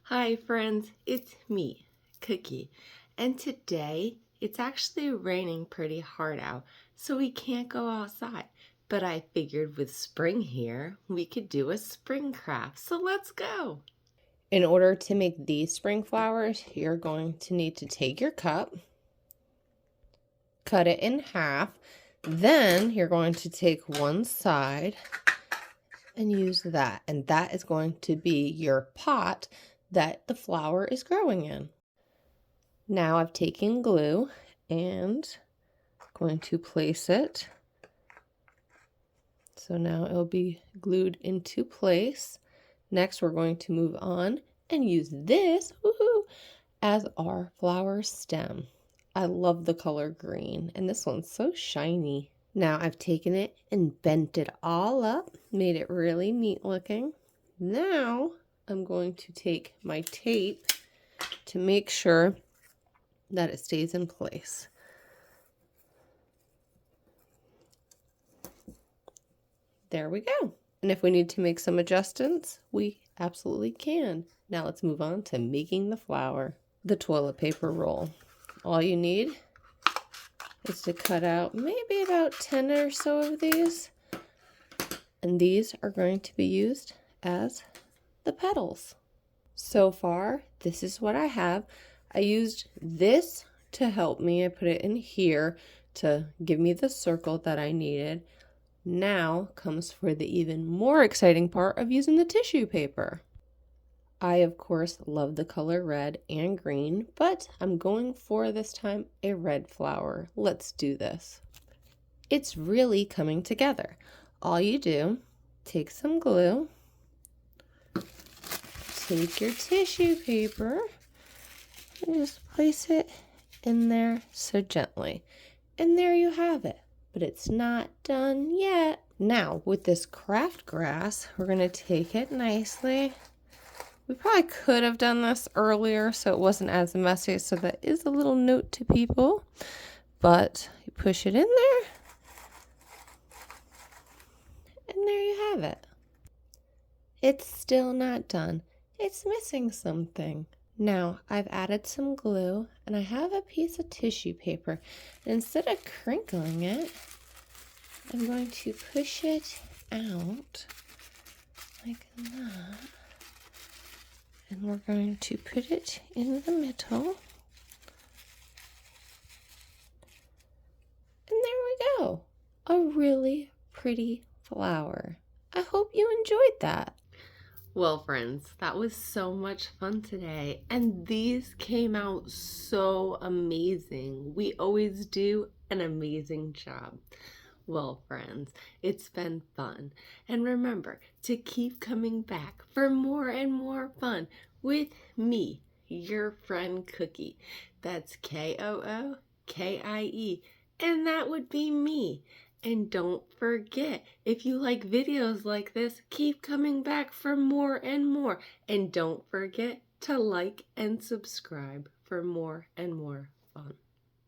Hi friends, it's me, Cookie, and today it's actually raining pretty hard out, so we can't go outside. But I figured with spring here, we could do a spring craft, so let's go! In order to make these spring flowers, you're going to need to take your cup, cut it in half, then you're going to take one side and use that, and that is going to be your pot that the flower is growing in. Now I've taken glue and going to place it. So now it'll be glued into place. Next we're going to move on and use this as our flower stem. I love the color green and this one's so shiny. Now I've taken it and bent it all up, made it really neat looking. Now I'm going to take my tape to make sure that it stays in place. There we go. And if we need to make some adjustments, we absolutely can. Now let's move on to making the flower. The toilet paper roll. All you need is to cut out maybe about 10 or so of these. And these are going to be used as the petals. So far, this is what I have. I used this to help me. I put it in here to give me the circle that I needed. Now comes for the even more exciting part of using the tissue paper. I, of course, love the color red and green, but I'm going for this time a red flower. Let's do this. It's really coming together. All you do, take some glue, take your tissue paper, and just place it in there so gently. And there you have it. But it's not done yet. Now, with this craft grass, we're going to take it nicely. We probably could have done this earlier so it wasn't as messy, so that is a little note to people. But you push it in there, and there you have it. It's still not done. It's missing something. Now, I've added some glue, and I have a piece of tissue paper. And instead of crinkling it, I'm going to push it out like that. And we're going to put it in the middle. And there we go. A really pretty flower. I hope you enjoyed that. Well, friends, that was so much fun today, and these came out so amazing. We always do an amazing job. Well, friends, it's been fun, and remember to keep coming back for more and more fun with me, your friend Cookie. That's Kookie, and that would be me. And don't forget, if you like videos like this, keep coming back for more and more. And don't forget to like and subscribe for more and more fun.